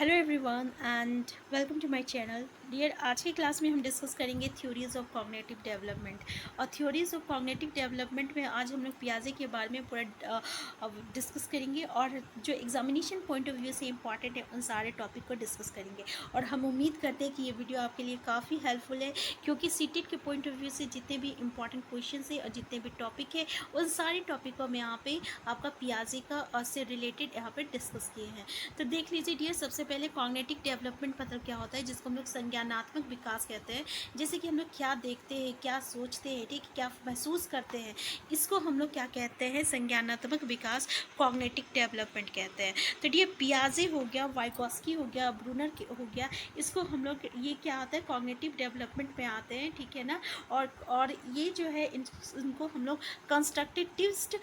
Hello everyone and welcome to my channel dear. आज की class में हम डिस्कस करेंगे थ्योरीज ऑफ कॉग्निटिव डेवलपमेंट। और थ्योरीज ऑफ कॉग्निटिव डेवलपमेंट में आज हम लोग पियाजे के बारे में पूरा डिस्कस करेंगे और जो एग्जामिनेशन पॉइंट ऑफ व्यू से इंपॉर्टेंट है उन सारे टॉपिक को डिस्कस करेंगे। और हम उम्मीद करते हैं कि ये वीडियो आपके लिए काफ़ी हेल्पफुल है, क्योंकि सीटेट के पॉइंट ऑफ व्यू से जितने भी इंपॉर्टेंट क्वेश्चन है और जितने भी टॉपिक है उन सारे टॉपिकों में यहाँ पे आपका पियाजे का से रिलेटेड यहाँ पे डिस्कस किए हैं। तो देख लीजिए डियर, सबसे पहले कॉग्निटिव डेवलपमेंट मतलब क्या होता है, जिसको हम लोग संज्ञानात्मक विकास कहते हैं। जैसे कि हम लोग क्या देखते हैं, क्या सोचते हैं, ठीक, क्या महसूस करते हैं, इसको हम लोग क्या कहते हैं, संज्ञानात्मक विकास, कॉग्निटिव डेवलपमेंट कहते हैं। तो ये पियाजे हो गया, वाइगोस्की हो गया, ब्रूनर हो गया, इसको हम लोग ये क्या आता है, कॉग्निटिव डेवलपमेंट में आते हैं, ठीक है ना। और ये जो है इनको हम लोग कंस्ट्रक्टिविस्ट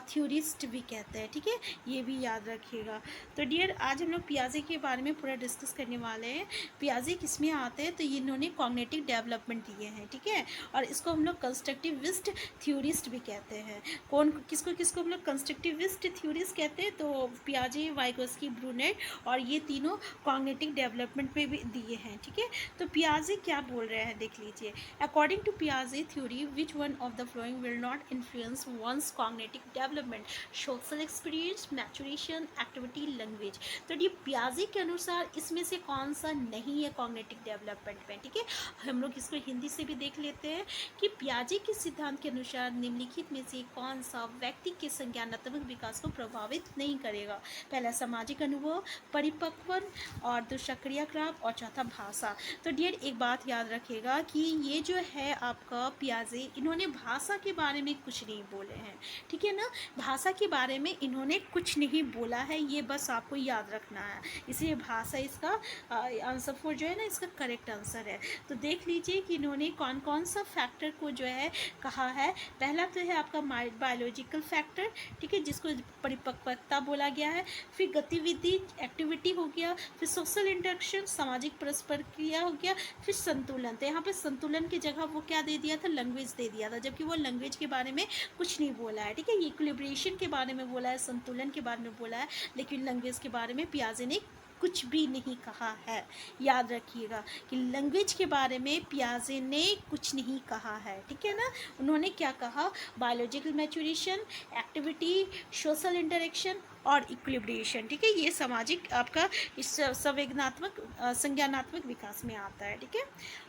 थ्योरिस्ट भी कहते हैं, ठीक है, ये भी याद रखिएगा। तो डियर, आज हम लोग पियाजे के बारे में पूरा डिस्कस करने वाले हैं। पियाजे किस में आते हैं, तो इन्होंने कॉग्निटिव डेवलपमेंट दिए हैं, ठीक है। और इसको हम लोग कंस्ट्रक्टिविस्ट थ्योरिस्ट भी कहते हैं। कौन किसको हम लोग कंस्ट्रक्टिविस्ट थ्योरिस्ट कहते हैं, तो पियाजे, वाइगोस्की, ब्रूनेट, और ये तीनों कॉग्निटिव डेवलपमेंट में भी दिए हैं, ठीक है। तो पियाजे क्या बोल रहे हैं, देख लीजिए। अकॉर्डिंग टू पियाजे theory, which one of the following will not influence one's cognitive development, social experience, maturation, activity, language. तो ये पियाजे के अनुसार इसमें से कौन सा नहीं है कॉग्निटिव डेवलपमेंट में, ठीक है। हम लोग इसको हिंदी से भी देख लेते हैं कि पियाजे के सिद्धांत के अनुसार निम्नलिखित में से कौन सा व्यक्ति के संज्ञानात्मक विकास को प्रभावित नहीं करेगा। पहला सामाजिक अनुभव, परिपक्वन, और दूसरा क्रियाकलाप, और चौथा भाषा। तो डियर, एक बात याद रखिएगा कि ये जो है आपका पियाजे, इन्होंने भाषा के बारे में कुछ नहीं बोले हैं, ठीक है ना। भाषा के बारे में इन्होंने कुछ नहीं बोला है, ये बस आपको याद रखना है। इसलिए भाषा इसका आंसर फॉर जो है ना, इसका करेक्ट आंसर है। तो देख लीजिए कि इन्होंने कौन कौन सा फैक्टर को जो है कहा है। पहला तो है आपका बायोलॉजिकल फैक्टर, ठीक है, जिसको परिपक्वता बोला गया है। फिर गतिविधि, एक्टिविटी हो गया। फिर सोशल इंटरेक्शन, सामाजिक परस्पर क्रिया हो गया। फिर संतुलन। तो यहाँ पे संतुलन की जगह वो क्या दे दिया था, लैंग्वेज दे दिया था, जबकि वो लैंग्वेज के बारे में कुछ नहीं बोला है, ठीक है। इक्विलिब्रेशन के बारे में बोला है, संतुलन के बारे में बोला है, लेकिन लैंग्वेज के बारे में पियाजे ने कुछ भी नहीं कहा है। याद रखिएगा कि लैंग्वेज के बारे में पियाजे ने कुछ नहीं कहा है, ठीक है ना। उन्होंने क्या कहा, biological maturation, activity, social interaction और इक्विलिब्रेशन, ठीक है, ये सामाजिक आपका इस संवेदनात्मक संज्ञानात्मक विकास में आता है, ठीक है।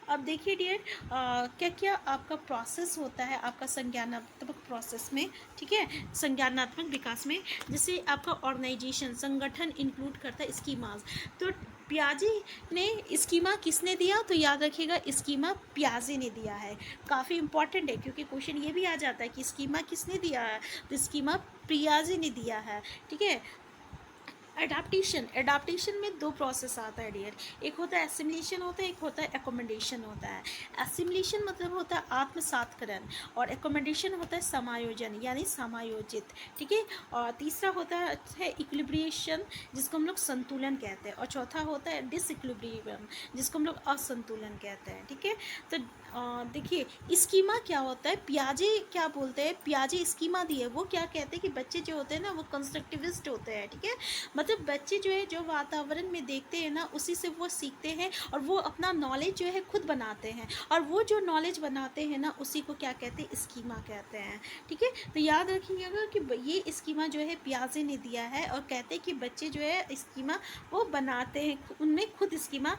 अब देखिए डियर, क्या क्या आपका प्रोसेस होता है आपका संज्ञानात्मक प्रोसेस में, ठीक है, संज्ञानात्मक विकास में। जैसे आपका ऑर्गेनाइजेशन, संगठन इंक्लूड करता है स्कीमाज। तो पियाजे ने स्कीमा किसने दिया, तो याद रखिएगा स्कीमा पियाजे ने दिया है। काफ़ी इंपॉर्टेंट है, क्योंकि क्वेश्चन ये भी आ जाता है कि स्कीमा किसने दिया है, तो स्कीमा पियाजे ने दिया है, ठीक है। एडाप्टेशन में दो प्रोसेस आता है डियर, एक होता है एसिमिलेशन होता है, एक होता है एकोमोडेशन होता है। एसिमिलेशन मतलब होता है आत्मसातकरण, और एकोमोडेशन होता है समायोजन यानी समायोजित, ठीक है। और तीसरा होता है इक्विलिब्रिएशन, जिसको हम लोग संतुलन कहते हैं, और चौथा होता है डिसइक्विलिब्रियम, जिसको हम लोग असंतुलन कहते हैं, ठीक है। तो देखिए स्कीमा क्या होता है, पियाजे क्या बोलते हैं, पियाजे स्कीमा दिए, वो क्या कहते हैं कि बच्चे जो होते हैं ना वो कंस्ट्रक्टिविस्ट होते हैं, ठीक है। मतलब बच्चे जो है जो वातावरण में देखते हैं ना उसी से वो सीखते हैं, और वो अपना नॉलेज जो है खुद बनाते हैं, और वो जो नॉलेज बनाते हैं ना उसी को क्या कहते हैं, स्कीमा कहते हैं, ठीक है। तो याद रखिएगा कि ये स्कीमा जो है पियाजे ने दिया है, और कहते हैं कि बच्चे जो है स्कीमा वो बनाते हैं, उनमें खुद स्कीमा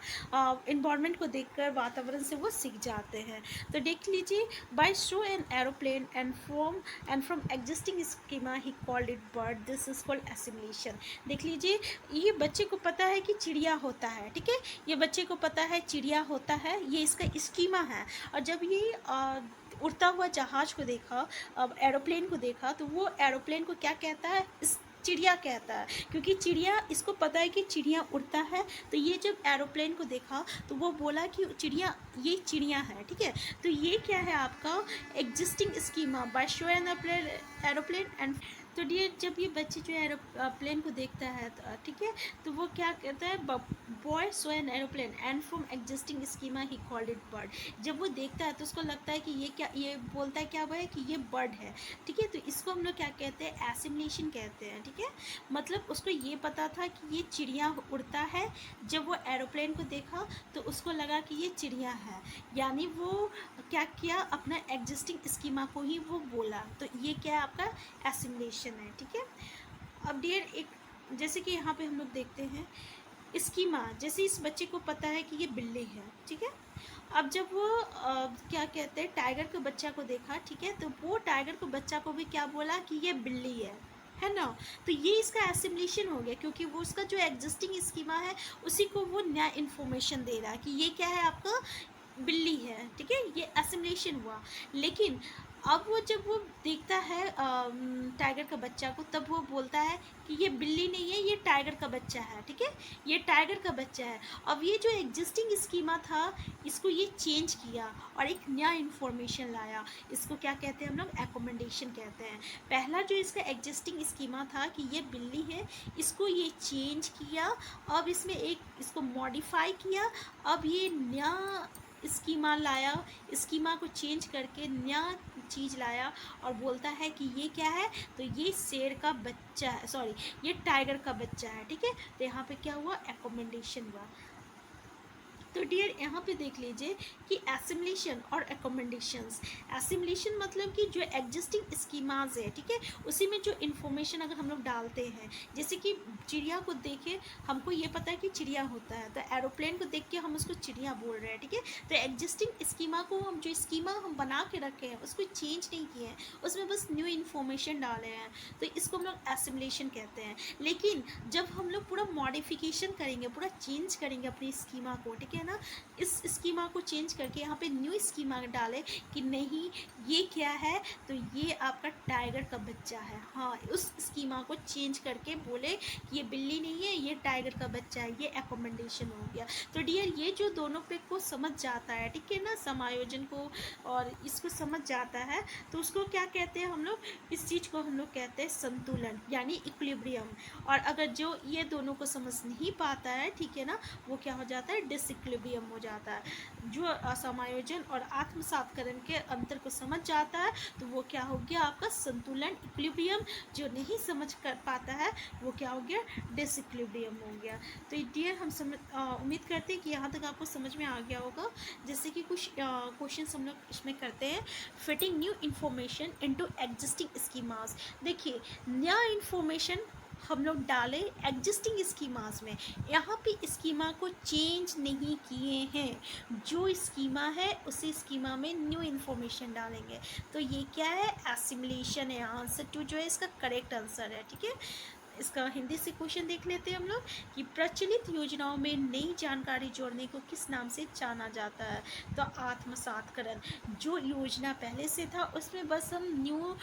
इन्वायरमेंट को देखकर वातावरण से वो सीख जाते हैं। तो देख लीजिए, by show an aeroplane and from existing schema he called it bird, this is called assimilation. देख लीजिए, ये बच्चे को पता है कि चिड़िया होता है, ठीक है, ये बच्चे को पता है चिड़िया होता है, ये इसका स्कीमा है। और जब ये उड़ता हुआ जहाज को देखा, अब एरोप्लेन को देखा, तो वो एरोप्लेन को क्या कहता है, चिड़िया कहता है, क्योंकि चिड़िया, इसको पता है कि चिड़िया उड़ता है। तो ये जब एरोप्लेन को देखा तो वो बोला कि चिड़िया, ये चिड़िया है, ठीक है। तो ये क्या है आपका existing schema, by show an aeroplane and तो डियर जब ये बच्चे जो एरोप्लेन को देखता है ठीक है, तो वो क्या कहता है, boy so N aeroplane and from existing schema he called it bird. जब वो देखता है तो उसको लगता है कि ये क्या, ये बोलता है क्या वो है कि ये बर्ड है, ठीक है। तो इसको हम लोग क्या कहते हैं, एसिमिलेशन कहते हैं, ठीक है। मतलब उसको ये पता था कि ये चिड़िया उड़ता है, जब वो एरोप्लेन को देखा तो उसको लगा कि ये चिड़िया है, यानी वो क्या किया, अपना एग्जिस्टिंग स्कीमा को ही वो बोला। तो ये क्या है, आपका एसिमिलेशन है, ठीक है। अब डियर एक जैसे कि यहाँ पे हम लोग देखते हैं स्कीमा, जैसे इस बच्चे को पता है कि ये बिल्ली है, ठीक है। अब जब वो क्या कहते हैं, टाइगर के बच्चा को देखा, ठीक है, तो वो टाइगर के बच्चा को भी क्या बोला कि ये बिल्ली है ना। तो ये इसका एसिमिलेशन हो गया, क्योंकि वो उसका जो एग्जिस्टिंग स्कीमा है उसी को वो नया इन्फॉर्मेशन दे रहा है कि ये क्या है, आपका बिल्ली है, ठीक है। ये एसिमिलेशन हुआ। लेकिन अब वो जब वो देखता है टाइगर का बच्चा को, तब वो बोलता है कि ये बिल्ली नहीं है, ये टाइगर का बच्चा है, ठीक है, ये टाइगर का बच्चा है। अब ये जो एग्जिस्टिंग स्कीमा था इसको ये चेंज किया और एक नया इन्फॉर्मेशन लाया। इसको क्या कहते हैं हम लोग, एकोमेंडेशन कहते हैं। पहला जो इसका एग्जिस्टिंग स्कीमा था कि ये बिल्ली है, इसको ये चेंज किया, अब इसमें एक इसको मॉडिफाई किया, अब ये नया स्कीमा लाया, स्कीमा को चेंज करके नया चीज़ लाया और बोलता है कि ये क्या है, तो ये शेर का बच्चा है, सॉरी ये टाइगर का बच्चा है, ठीक है। तो यहाँ पे क्या हुआ, एकोमेंडेशन हुआ। तो डियर यहाँ पे देख लीजिए कि एसिमिलेशन और एकोमेंडेशंस। एसिमिलेशन मतलब कि जो एग्जिस्टिंग स्कीमाज है, ठीक है, उसी में जो इन्फॉर्मेशन अगर हम लोग डालते हैं, जैसे कि चिड़िया को देखे हमको ये पता है कि चिड़िया होता है, तो एरोप्लेन को देख के हम उसको चिड़िया बोल रहे हैं, ठीक है। तो एग्जिस्टिंग स्कीमा को हम जो स्कीमा हम बना के रखे हैं उसको चेंज नहीं किए हैं, उसमें बस न्यू इन्फॉर्मेशन डाले हैं, तो इसको हम लोग एसिमिलेशन कहते हैं। लेकिन जब हम लोग पूरा मॉडिफिकेशन करेंगे, पूरा चेंज करेंगे अपनी स्कीमा को, ठीक है ना, इस स्कीमा को चेंज करके यहाँ पे न्यू स्कीमा डाले कि नहीं ये क्या है, तो ये आपका टाइगर का बच्चा है, हाँ, उस स्कीमा को चेंज करके बोले कि ये बिल्ली नहीं है, ये टाइगर का बच्चा है, ये एकोमेंडेशन हो गया। तो डियर ये जो दोनों पे को समझ जाता है, ठीक है ना, समायोजन को और इसको समझ जाता है, तो उसको क्या कहते हैं हम लोग, इस चीज़ को हम लोग कहते हैं संतुलन, यानी इक्विलिब्रियम। और अगर जो ये दोनों को समझ नहीं पाता है, ठीक है ना, वो क्या हो जाता है, डिसइक्विलिब्रियम हो जाता है। जो असमायोजन और आत्मसातकरण के अंतर को समझ जाता है तो वो क्या हो गया, आपका संतुलन, इक्विलिब्रियम। जो नहीं समझ कर पाता है वो क्या हो गया, डिसइक्विलिब्रियम हो गया। तो डियर हम उम्मीद करते हैं कि यहाँ तक आपको समझ में आ गया होगा। जैसे कि कुछ क्वेश्चन हम लोग इसमें करते हैं, fitting new information into existing schemas. देखिए नया इन्फॉर्मेशन हम लोग डालें एग्जिस्टिंग स्कीमास में, यहाँ पे स्कीमा को चेंज नहीं किए हैं, जो स्कीमा है उसी स्कीमा में न्यू इन्फॉर्मेशन डालेंगे। तो ये क्या है, एसिमिलेशन है। आंसर 2 जो है इसका करेक्ट आंसर है, ठीक है। इसका हिंदी से क्वेश्चन देख लेते हैं हम लोग कि प्रचलित योजनाओं में नई जानकारी जोड़ने को किस नाम से जाना जाता है, तो आत्मसातकरण। जो योजना पहले से था उसमें बस हम न्यू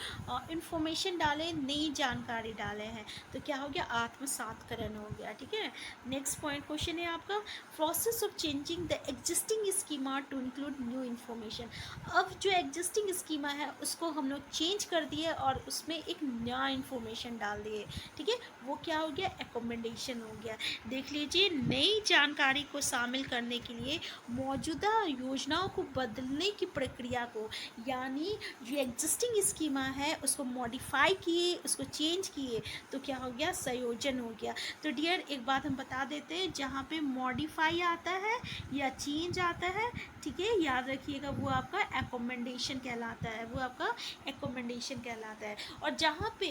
इन्फॉर्मेशन डालें, नई जानकारी डाले हैं, तो क्या हो गया, आत्मसातकरण हो गया, ठीक है। नेक्स्ट पॉइंट क्वेश्चन है आपका, process of changing the existing schema to include new information. अब जो एग्जिस्टिंग स्कीमा है उसको हम लोग चेंज कर दिए और उसमें एक नया इन्फॉर्मेशन डाल दिए, ठीक है, वो क्या हो गया, एकोमेंडेशन हो गया। देख लीजिए नई जानकारी को शामिल करने के लिए मौजूदा योजनाओं को बदलने की प्रक्रिया को, यानी जो एग्जिस्टिंग स्कीमा है उसको मॉडिफाई किए, उसको चेंज किए, तो क्या हो गया, संयोजन हो गया। तो डियर एक बात हम बता देते हैं, जहाँ पे मॉडिफाई आता है या चेंज आता है, ठीक है, याद रखिएगा वो आपका एकोमेंडेशन कहलाता है, वो आपका एकोमेंडेशन कहलाता है। और जहाँ पे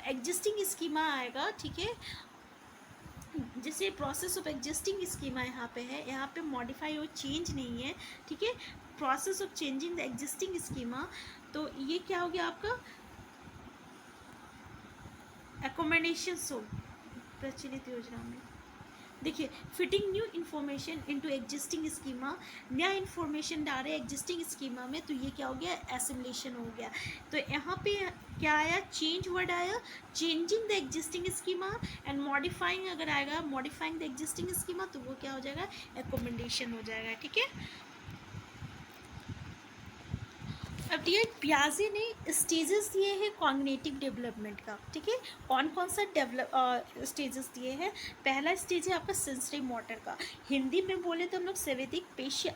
एग्जिस्टिंग स्कीमा आएगा, ठीक है, जैसे प्रोसेस ऑफ एग्जिस्टिंग स्कीमा यहाँ पे है, यहाँ पे मॉडिफाई और चेंज नहीं है, ठीक है, process of changing the existing schema, तो ये क्या हो गया आपका, एकोमेंडेशन। सो प्रचलित योजना में देखिए fitting new information into existing schema, नया इन्फॉर्मेशन डाल रहे एग्जिस्टिंग स्कीमा में, तो ये क्या हो गया, एसिमिलेशन हो गया। तो यहाँ पे क्या आया, चेंज वर्ड आया, changing the existing schema, and modifying अगर आएगा, मॉडिफाइंग द एग्जिस्टिंग स्कीमा, तो वो क्या हो जाएगा, एकोमेंडेशन हो जाएगा, ठीक है। अब डियर पियाजे ने स्टेजेस दिए हैं कॉग्निटिव डेवलपमेंट का, ठीक है। कौन कौन सा डेवलप स्टेजेस दिए हैं। पहला स्टेज है आपका सेंसरी मोटर का, हिंदी में बोले तो हम लोग संवेदिक पेशीय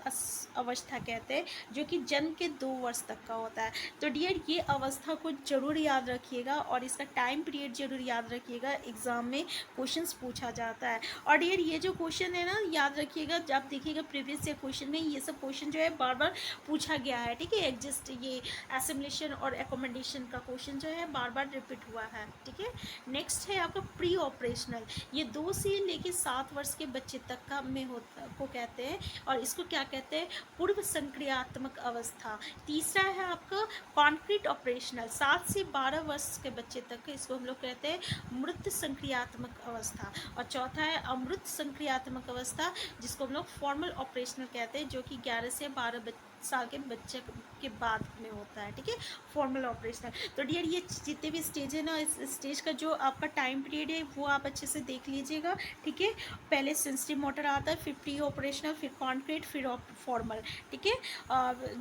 अवस्था कहते हैं, जो कि जन्म के 2 वर्ष तक का होता है। तो डियर ये अवस्था को जरूर याद रखिएगा और इसका टाइम पीरियड जरूर याद रखिएगा, एग्जाम में क्वेश्चंस पूछा जाता है। और डियर ये जो क्वेश्चन है ना, याद रखिएगा, जब देखिएगा प्रीवियस ईयर क्वेश्चन में ये सब क्वेश्चन जो है बार बार पूछा गया है, ठीक है। एग्जिस्ट ये एसिमुलेशन और एकोमोडेशन का क्वेश्चन जो है बार बार रिपीट हुआ है, ठीक है। नेक्स्ट है आपका प्री ऑपरेशनल, ये 2 से लेके 7 वर्ष के बच्चे तक का में होता को कहते हैं, और इसको क्या कहते हैं, पूर्व संक्रियात्मक अवस्था। तीसरा है आपका कॉन्क्रीट ऑपरेशनल, 7 से 12 वर्ष के बच्चे तक, इसको हम लोग कहते हैं मृत संक्रियात्मक अवस्था। और चौथा है अमृत संक्रियात्मक अवस्था, जिसको हम लोग फॉर्मल ऑपरेशनल कहते हैं, जो कि 11 से 12 साल के बच्चे के बाद में होता है, ठीक है, फॉर्मल ऑपरेशनल। तो डियर ये जितने भी स्टेज है ना, इस स्टेज का जो आपका टाइम पीरियड है वो आप अच्छे से देख लीजिएगा, ठीक है। पहले सेंसिटिव मोटर आता है, फिर प्री ऑपरेशनल, फिर कॉन्क्रीट, फिर फॉर्मल, ठीक है।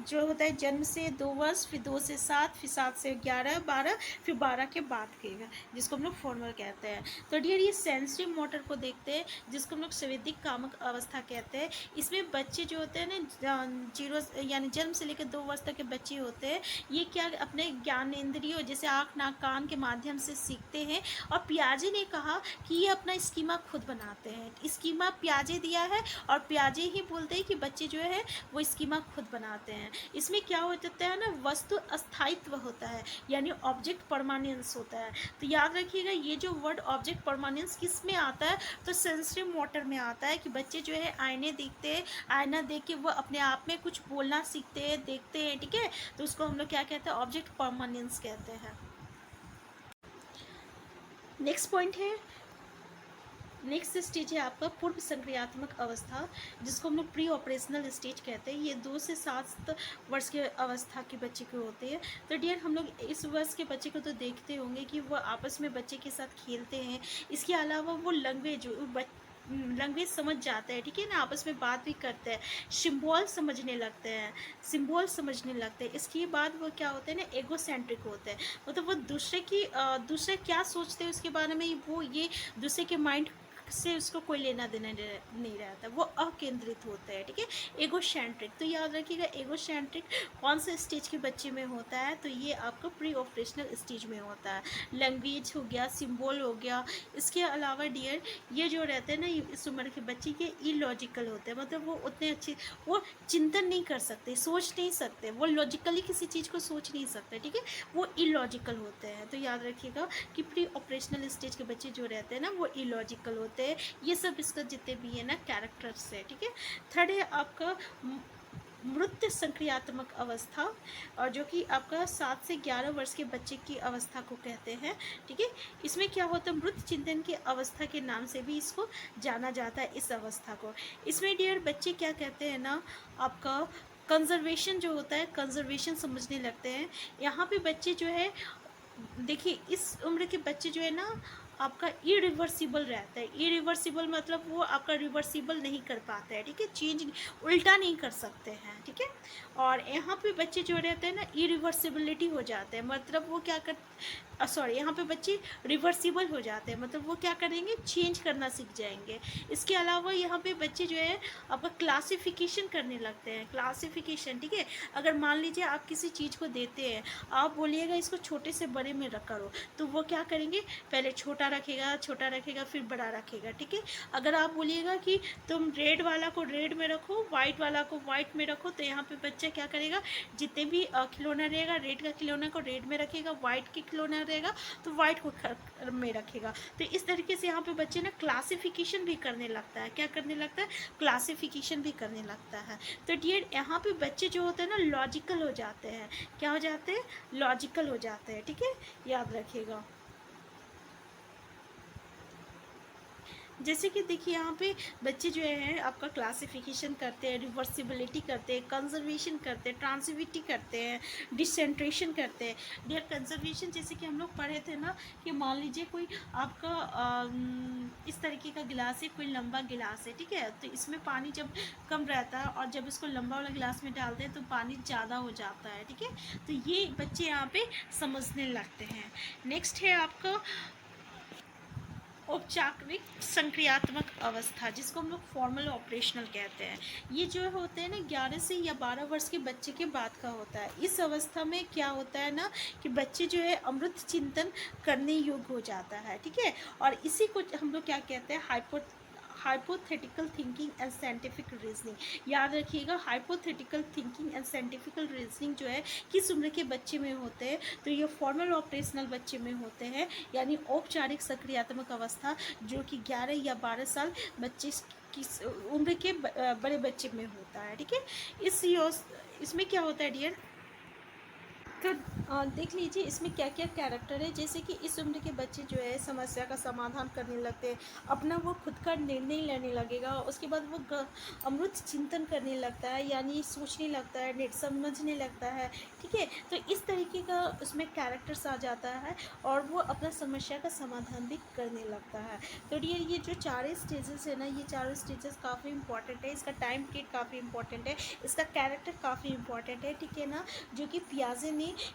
जो होता है जन्म से 2 वर्ष, फिर 2 से 7, फिर 7 से 11, 12, फिर 12 के बाद के, जिसको हम लोग फॉर्मल कहते हैं। तो डियर ये सेंसिटिव मोटर को देखते हैं, जिसको हम लोग संवेदिक कामक अवस्था कहते हैं। इसमें बच्चे जो होते हैं ना, 0 यानी जन्म से लेकर 2 वर्ष तक के बच्चे होते हैं, ये क्या अपने ज्ञानेंद्रियों जैसे आँख नाक कान के माध्यम से सीखते हैं। और पियाजे ने कहा कि ये अपना स्कीमा खुद बनाते हैं, स्कीमा पियाजे दिया है और पियाजे ही बोलते हैं कि बच्चे जो है वो स्कीमा खुद बनाते हैं। इसमें क्या हो जाता है ना, वस्तु अस्थायित्व होता है, यानी ऑब्जेक्ट परमानेंस होता है। तो याद रखिएगा ये जो वर्ड ऑब्जेक्ट परमानेंस किस में आता है, तो सेंसरी मोटर में आता है, कि बच्चे जो है आईने देखते हैं, आईना देख के वो अपने आप में कुछ बोलना सीखते हैं, देखते हैं, ठीक है। तो उसको हम लोग क्या कहते हैं, ऑब्जेक्ट परमानेंस कहते हैं। नेक्स्ट पॉइंट है, नेक्स्ट स्टेज है आपका पूर्व संक्रियात्मक अवस्था, जिसको हम लोग प्री ऑपरेशनल स्टेज कहते हैं। ये 2 से 7 वर्ष के अवस्था के बच्चे को होते हैं। तो डियर हम लोग इस वर्ष के बच्चे को तो देखते होंगे कि वो आपस में बच्चे के साथ खेलते हैं, इसके अलावा वो लैंग्वेज समझ जाते हैं, ठीक है ना, आपस में बात भी करते हैं, सिंबल समझने लगते हैं, इसके बाद वो क्या होते हैं ना, एगोसेंट्रिक होते हैं, मतलब वो दूसरे क्या सोचते हैं उसके बारे में वो ये दूसरे के माइंड से उसको कोई लेना देना नहीं रहता, वो अकेंद्रित होता है, ठीक है, एगोसेंट्रिक। तो याद रखिएगा एगोसेंट्रिक कौन से स्टेज के बच्चे में होता है, तो ये आपका प्री ऑपरेशनल स्टेज में होता है। लैंग्वेज हो गया, सिंबल हो गया, इसके अलावा डियर ये जो रहते हैं ना, इस उम्र के बच्चे ये इलॉजिकल होते हैं, मतलब वो उतने अच्छे वो चिंतन नहीं कर सकते, सोच नहीं सकते, वो लॉजिकली किसी चीज़ को सोच नहीं सकते, ठीक है, वो इलॉजिकल होते हैं। तो याद रखिएगा कि प्री ऑपरेशनल स्टेज के बच्चे जो रहते हैं ना, वो इलॉजिकल होते हैं। ये सब इसका जितने भी है ना कैरेक्टर्स है, ठीक है। थर्ड है आपका मृत संक्रियात्मक अवस्था, और जो कि आपका 7 से 11 वर्ष के बच्चे की अवस्था को कहते हैं, ठीक है। इसमें क्या होता है, मृत चिंतन की अवस्था के नाम से भी इसको जाना जाता है, इस अवस्था को। इसमें डियर बच्चे क्या कहते हैं ना, आपका कंजर्वेशन जो होता है, कंजर्वेशन समझने लगते हैं। यहाँ पे बच्चे जो है, देखिए इस उम्र के बच्चे जो है ना, आपका इरिवर्सिबल रहता है। इरिवर्सिबल मतलब वो आपका रिवर्सिबल नहीं कर पाता है, ठीक है, चेंज उल्टा नहीं कर सकते हैं, ठीक है। और यहाँ पे बच्चे जो रहते हैं ना, इरिवर्सिबिलिटी हो जाते हैं, मतलब वो क्या कर सॉरी यहाँ पे बच्चे रिवर्सिबल हो जाते हैं, मतलब वो क्या करेंगे, चेंज करना सीख जाएंगे। इसके अलावा यहाँ पे बच्चे जो है आपका क्लासिफिकेशन करने लगते हैं, क्लासिफिकेशन, ठीक है। अगर मान लीजिए आप किसी चीज़ को देते हैं, आप बोलिएगा इसको छोटे से बड़े में रख करो, तो वो क्या करेंगे, पहले छोटा रखेगा फिर बड़ा रखेगा, ठीक है। अगर आप बोलिएगा कि तुम रेड वाला को रेड में रखो, वाइट वाला को वाइट में रखो, तो यहाँ पे बच्चा क्या करेगा, जितने भी खिलौना रहेगा, रेड का खिलौना को रेड में रखेगा, वाइट के खिलौना रहेगा तो वाइट को में रखेगा। तो इस तरीके से यहाँ पे बच्चे ना क्लासिफिकेशन भी करने लगता है, क्या करने लगता है, क्लासिफिकेशन भी करने लगता है। तो डियर यहाँ पे बच्चे जो होते हैं ना, लॉजिकल हो जाते हैं, क्या हो जाते हैं, लॉजिकल हो जाते हैं, ठीक है, याद रखिएगा। जैसे कि देखिए यहाँ पे बच्चे जो है आपका क्लासिफिकेशन करते हैं, रिवर्सिबिलिटी करते हैं, कंजर्वेशन करते हैं, ट्रांसिविटी करते हैं, डिसेंट्रेशन करते हैं। डियर कंजर्वेशन जैसे कि हम लोग पढ़े थे ना कि मान लीजिए कोई आपका इस तरीके का गिलास है, कोई लंबा गिलास है, ठीक है, तो इसमें पानी जब कम रहता है और जब इसको लंबा वाला गिलास में डालते हैं तो पानी ज़्यादा हो जाता है, ठीक है। तो ये बच्चे यहाँ पे समझने लगते हैं। नेक्स्ट है आपका औपचारिक संक्रियात्मक अवस्था, जिसको हम लोग फॉर्मल ऑपरेशनल कहते हैं। ये जो होते हैं ना 11 से या 12 वर्ष के बच्चे के बाद का होता है। इस अवस्था में क्या होता है ना कि बच्चे जो है अमृत चिंतन करने योग्य हो जाता है, ठीक है। और इसी को हम लोग क्या कहते हैं, hypothetical thinking and scientific reasoning. याद रखिएगा, hypothetical thinking and scientifical reasoning जो है किस उम्र के बच्चे में होते हैं, तो ये फॉर्मल ऑपरेशनल बच्चे में होते हैं, यानी औपचारिक सक्रियात्मक अवस्था, जो कि 11 या 12 साल बच्चे की उम्र के बड़े बच्चे में होता है, ठीक है। इसमें क्या होता है डियर, तो देख लीजिए इसमें क्या क्या कैरेक्टर है। जैसे कि इस उम्र के बच्चे जो है समस्या का समाधान करने लगते हैं, अपना वो खुद का निर्णय लेने लगेगा, उसके बाद वो अमृत चिंतन करने लगता है, यानी सोचने लगता है, समझने लगता है, ठीक है। तो इस तरीके का उसमें कैरेक्टर्स आ जाता है और वो अपना समस्या का समाधान भी करने लगता है। तो ये जो चारों स्टेजेस है ना, ये चारों स्टेजेस काफ़ी इंपॉर्टेंट है, इसका टाइम पीरियड काफ़ी इंपॉर्टेंट है, इसका कैरेक्टर काफ़ी इंपॉर्टेंट है, ठीक है ना, जो कि पियाजे ने